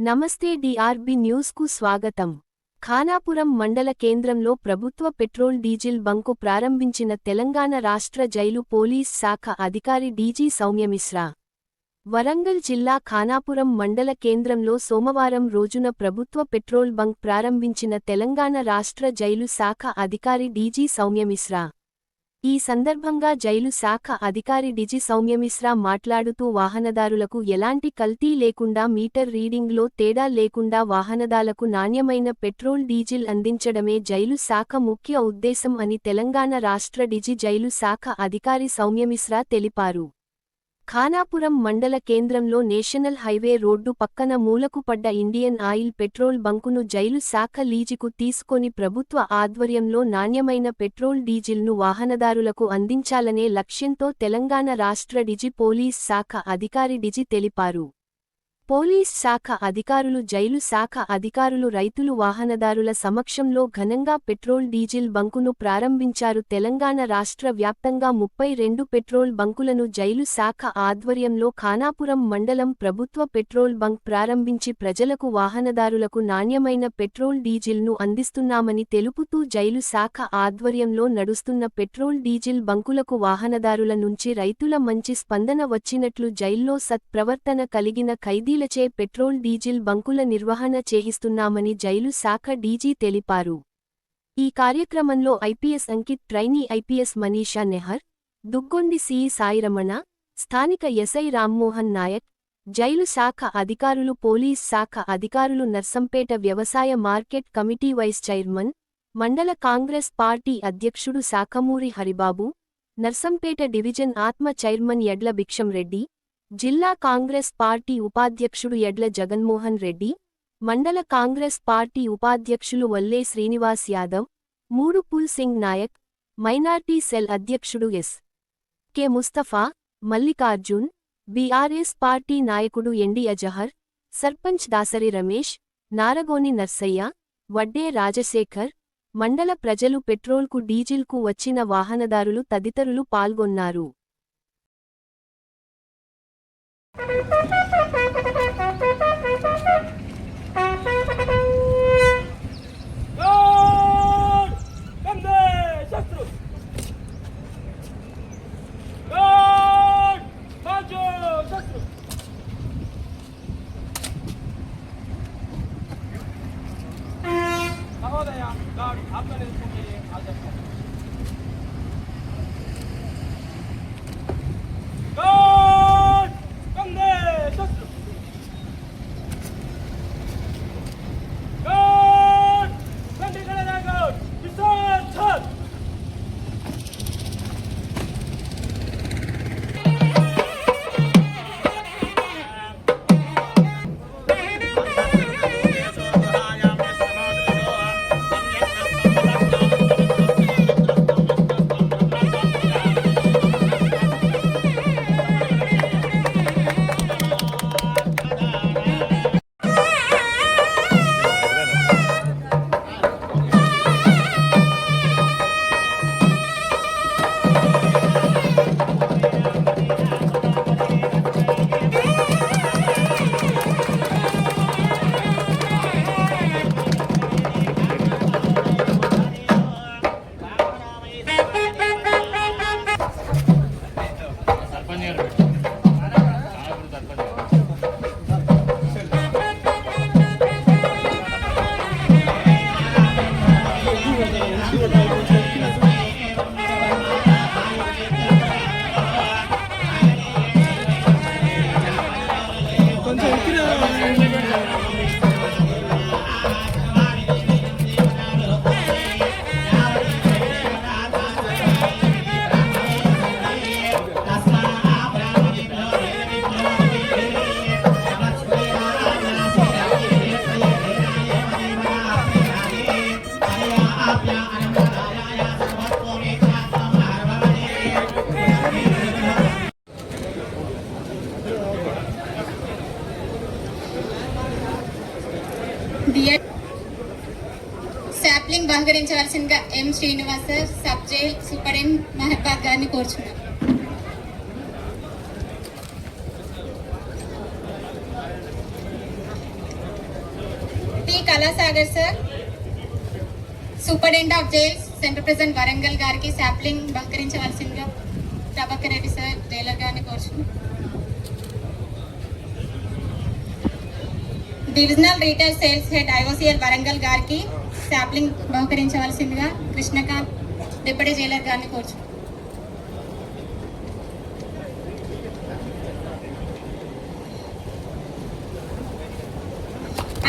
నమస్తే DRB news కు స్వాగతం. ఖానాపురం మండల కేంద్రంలో ప్రభుత్వ పెట్రోల్ డీజిల్ బంకు ప్రారంభించిన తెలంగాణ రాష్ట్ర జైలు పోలీస్ శాఖ అధికారి డీజీ సౌమ్యమిశ్రా. వరంగల్ జిల్లా ఖానాపురం మండల కేంద్రంలో సోమవారం రోజున ప్రభుత్వ పెట్రోల్ బంక్ ప్రారంభించిన తెలంగాణ రాష్ట్ర జైలు శాఖ అధికారి డీజీ సౌమ్యమిశ్రా. ఈ సందర్భంగా జైలు శాఖ అధికారి డీజీ సౌమ్యమిశ్రా మాట్లాడుతూ వాహనదారులకు ఎలాంటి కల్తీ లేకుండా మీటర్ రీడింగ్లో తేడా లేకుండా వాహనదారులకు నాణ్యమైన పెట్రోల్ డీజిల్ అందించడమే జైలు శాఖ ముఖ్య ఉద్దేశం అని తెలంగాణ రాష్ట్ర డీజీ జైలు శాఖ అధికారి సౌమ్యమిశ్రా తెలిపారు. ఖానాపురం మండల కేంద్రంలో నేషనల్ హైవే రోడ్డు పక్కన మూలకు పడ్డ ఇండియన్ ఆయిల్ పెట్రోల్ బంకును జైలు శాఖ లీజుకు తీసుకొని ప్రభుత్వ ఆధ్వర్యంలో నాణ్యమైన పెట్రోల్ డీజిల్ను వాహనదారులకు అందించాలనే లక్ష్యంతో తెలంగాణ రాష్ట్ర డీజీ పోలీస్ శాఖ అధికారి డీజీ తెలిపారు. పోలీస్ శాఖ అధికారులు జైలు శాఖ అధికారులు రైతులు వాహనదారుల సమక్షంలో ఘనంగా పెట్రోల్ డీజిల్ బంకును ప్రారంభించారు. తెలంగాణ రాష్ట్ర వ్యాప్తంగా 32 పెట్రోల్ బంకులను జైలు శాఖ ఆధ్వర్యంలో ఖానాపురం మండలం ప్రభుత్వ పెట్రోల్ బంక్ ప్రారంభించి ప్రజలకు వాహనదారులకు నాణ్యమైన పెట్రోల్ డీజిల్ను అందిస్తున్నామని తెలుపుతూ జైలు శాఖ ఆధ్వర్యంలో నడుస్తున్న పెట్రోల్ డీజిల్ బంకులకు వాహనదారుల నుంచి రైతుల మంచి స్పందన వచ్చినట్లు జైల్లో సత్ప్రవర్తన కలిగిన ఖైదీలచే పెట్రోల్ డీజిల్ బంకుల నిర్వహణ చేయిస్తున్నామని జైలు శాఖ డీజీ తెలిపారు. ఈ కార్యక్రమంలో IPS Ankit, trainee IPS Manisha Nehar, Duggondi CE Sairamana, స్థానిక ఎస్ఐ రామ్మోహన్ నాయక్, జైలు శాఖ అధికారులు, పోలీస్ శాఖ అధికారులు, నర్సంపేట వ్యవసాయ మార్కెట్ కమిటీ వైస్ చైర్మన్, మండల కాంగ్రెస్ పార్టీ అధ్యక్షుడు శాఖమూరి హరిబాబు, నర్సంపేట డివిజన్ ఆత్మ చైర్మన్ యడ్ల భిక్షం రెడ్డి, జిల్లా కాంగ్రెస్ పార్టీ ఉపాధ్యక్షుడు యడ్ల జగన్మోహన్ రెడ్డి, మండల కాంగ్రెస్ పార్టీ ఉపాధ్యక్షులు వల్లే శ్రీనివాస్ యాదవ్, మూడుపుల్ సింగ్ నాయక్, మైనార్టీ సెల్ అధ్యక్షుడు S. K. Mustafa, Mallikarjun, BRS party నాయకుడు ఎండి అజహర్, సర్పంచ్ దాసరి రమేష్, నారగోని నర్సయ్య, వడ్డే రాజశేఖర్, మండల ప్రజలు, పెట్రోల్కు డీజిల్కు వచ్చిన వాహనదారులు తదితరులు పాల్గొన్నారు. శాప్లింగ్ బహుకరించవలసిందిగా M. Srinivasa sub jail superintendent Mahabad గారిని కోరుచున్నాను. Kalasagar sir, superintendent of jails central president Warangal గారికి శాప్లింగ్ బహుకరించవలసిందిగా ప్రభాకర్ రెడ్డి సార్ జైలర్ గారిని కోరుచున్నాం. Divisional retail sales head IOCL Warangal గారికి శాప్లింగ్ బహుకరించవలసిందిగా కృష్ణకాంత్ డిప్యూటీ జైలర్ గారిని కోరుచున్నాం.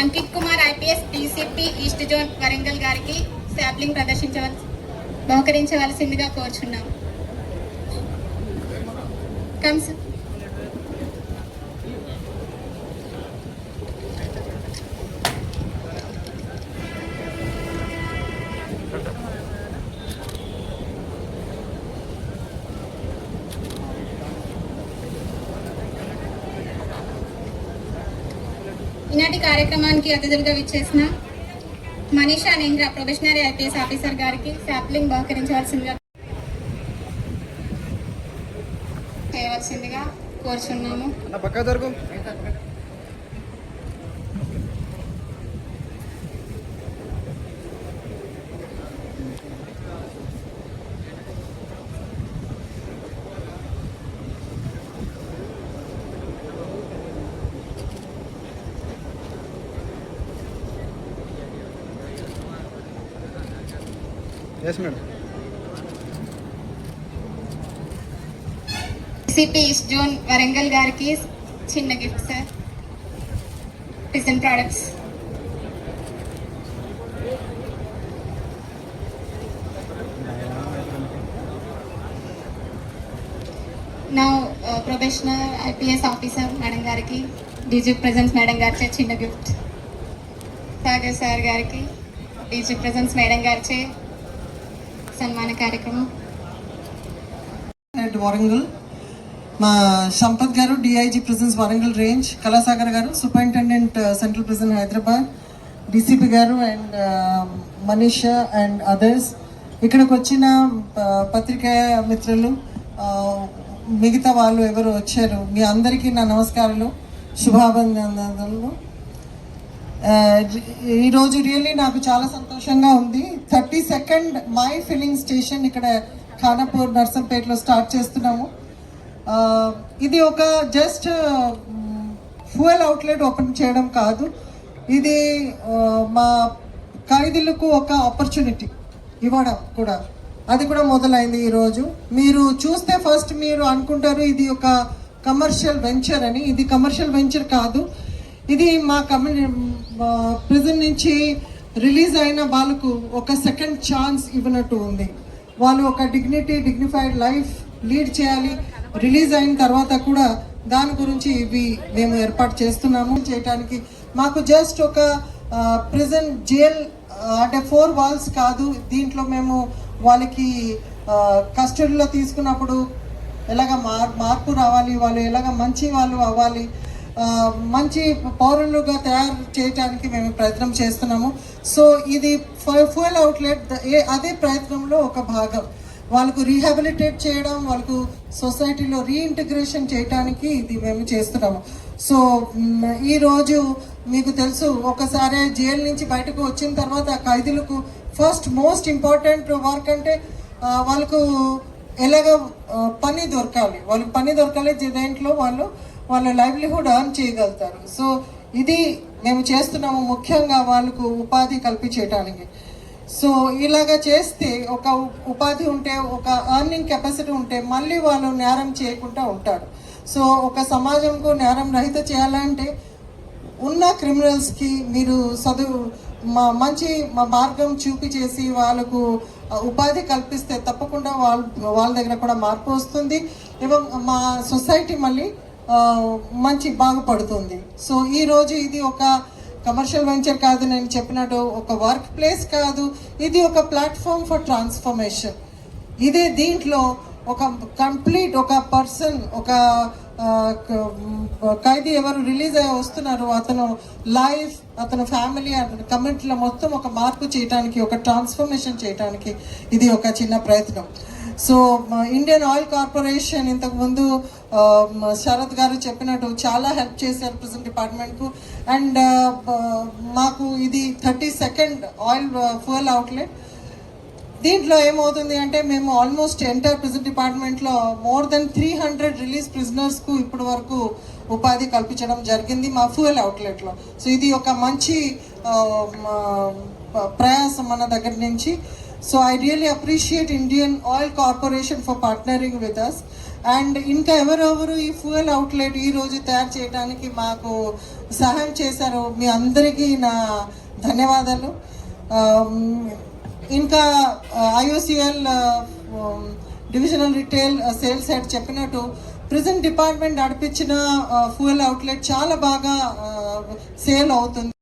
Ankit Kumar IPS DCP east zone Warangal గారికి శాప్లింగ్ బహుకరించవలసిందిగా కోరుచున్నాం. కమ్స్ ఈనాటి కార్యక్రమానికి అతిథులుగా విచ్చేసిన Manisha Nehra probationary IPS officer గారికి శాప్లింగ్ బహుకరించవలసిందిగా చేయవలసిందిగా కోరుచున్నాము. Yes, madam. CP east zone Warangal గారికి చిన్న గిఫ్ట్ సార్, టిజన్ ప్రొడక్ట్స్. నా ప్రొబేషనర్ ఐపీఎస్ ఆఫీసర్ మేడం గారికి డీజీ ప్రెజెన్స్ మేడం గారిచే చిన్న గిఫ్ట్. సాగర్ సార్ గారికి డీజీ ప్రెజెన్స్ మేడం గారిచే సన్మాన కార్యక్రమం. వరంగల్ మా సంపత్ గారు DIG presence Warangal range, Kalasagar గారు superintendent central prison Hyderabad, DCP గారు అండ్ మనీషా అండ్ అదర్స్, ఇక్కడికి వచ్చిన పత్రికా మిత్రులు, మిగతా వాళ్ళు ఎవరు వచ్చారు, మీ అందరికీ నా నమస్కారాలు, శుభాభినందనలు. ఈరోజు రియల్లీ నాకు చాలా సంతోషంగా ఉంది. 32nd మై ఫిల్లింగ్ స్టేషన్ ఇక్కడ ఖానాపూర్ నర్సంపేటలో స్టార్ట్ చేస్తున్నాము. ఇది ఒక జస్ట్ ఫ్యూయల్ అవుట్లెట్ ఓపెన్ చేయడం కాదు, ఇది మా ఖైదీలకు ఒక ఆపర్చునిటీ ఇవ్వడం కూడా, అది కూడా మొదలైంది ఈరోజు. మీరు చూస్తే ఫస్ట్ మీరు అనుకుంటారు ఇది ఒక కమర్షియల్ వెంచర్ అని. ఇది కమర్షియల్ వెంచర్ కాదు, ఇది మా ప్రిజన్ నుంచి రిలీజ్ అయిన వాళ్ళకు ఒక సెకండ్ ఛాన్స్ ఇవ్వనట్టు ఉంది. వాళ్ళు ఒక డిగ్నిఫైడ్ లైఫ్ లీడ్ చేయాలి. రిలీజ్ అయిన తర్వాత కూడా దాని గురించి ఇవి మేము ఏర్పాటు చేస్తున్నాము చేయడానికి. మాకు జస్ట్ ఒక ప్రిజన్ జైల్ అంటే 4 walls కాదు, దీంట్లో మేము వాళ్ళకి కస్టడీలో తీసుకున్నప్పుడు ఎలాగ మార్పు రావాలి, వాళ్ళు ఎలాగ మంచి వాళ్ళు అవ్వాలి, మంచి పౌరులుగా తయారు చేయడానికి మేము ప్రయత్నం చేస్తున్నాము. సో ఇది ఫ్యూయల్ అవుట్లెట్ అదే ప్రయత్నంలో ఒక భాగం. వాళ్ళకు రీహాబిలిటేట్ చేయడం, వాళ్ళకు సొసైటీలో రీఇంటిగ్రేషన్ చేయడానికి ఇది మేము చేస్తున్నాము. సో ఈరోజు మీకు తెలుసు, ఒకసారి జైలు నుంచి బయటకు వచ్చిన తర్వాత ఖైదీలకు ఫస్ట్ మోస్ట్ ఇంపార్టెంట్ వర్క్ అంటే వాళ్ళకు ఎలాగ పని దొరకాలి, వాళ్ళకి పని దొరకాలి, దేంట్లో వాళ్ళ లైవ్లీహుడ్ ఎర్న్ చేయగలుగుతారు. సో ఇది మేము చేస్తున్నాము, ముఖ్యంగా వాళ్ళకు ఉపాధి కల్పించడానికి. సో ఇలాగ చేస్తే ఒక ఉపాధి ఉంటే, ఒక ఎర్నింగ్ కెపాసిటీ ఉంటే మళ్ళీ వాళ్ళు నేరం చేయకుండా ఉంటారు. సో ఒక సమాజంకు నేరం రహిత చేయాలంటే ఉన్న క్రిమినల్స్కి మీరు మంచి మార్గం చూపించేసి వాళ్ళకు ఉపాధి కల్పిస్తే తప్పకుండా వాళ్ళ దగ్గర కూడా మార్పు వస్తుంది, మా సొసైటీ మళ్ళీ మంచి బాగుపడుతుంది. సో ఈరోజు ఇది ఒక కమర్షియల్ వెంచర్ కాదు, నేను చెప్పినట్టు ఒక వర్క్ ప్లేస్ కాదు, ఇది ఒక ప్లాట్ఫామ్ ఫర్ ట్రాన్స్ఫర్మేషన్. దీంట్లో ఒక కంప్లీట్ ఒక పర్సన్ ఒక ఖైదీ ఎవరు రిలీజ్ అయ్యి వస్తున్నారు, అతను లైఫ్, అతను ఫ్యామిలీ, అతని కమ్యూనిటీలో మొత్తం ఒక మార్పు చేయడానికి, ఒక ట్రాన్స్ఫర్మేషన్ చేయడానికి ఇది ఒక చిన్న ప్రయత్నం. సో ఇండియన్ ఆయిల్ కార్పొరేషన్ ఇంతకుముందు శరత్ గారు చెప్పినట్టు చాలా హెల్ప్ చేశారు ప్రిజన్ డిపార్ట్మెంట్కు. అండ్ మాకు ఇది 32nd ఆయిల్ ఫ్యూయల్ అవుట్లెట్. దీంట్లో ఏమవుతుంది అంటే మేము ఆల్మోస్ట్ ఎంటైర్ ప్రిజన్ డిపార్ట్మెంట్లో మోర్ దెన్ 300 రిలీజ్ ప్రిజనర్స్కు ఇప్పటి వరకు ఉపాధి కల్పించడం జరిగింది మా ఫ్యూయల్ అవుట్లెట్లో. సో ఇది ఒక మంచి ప్రయాసం మన దగ్గర నుంచి. So I really appreciate Indian Oil Corporation for partnering with us. And ఇంకా ఎవరెవరు ఈ ఫ్యూయల్ అవుట్లెట్ ఈరోజు తయారు చేయడానికి మాకు సహాయం చేశారు, మీ అందరికీ నా ధన్యవాదాలు. ఇంకా IOCL divisional retail sales head చెప్పినట్టు ప్రిజన్ డిపార్ట్మెంట్ నడిపించిన ఫ్యూయల్ అవుట్లెట్ చాలా బాగా సేల్ అవుతుంది.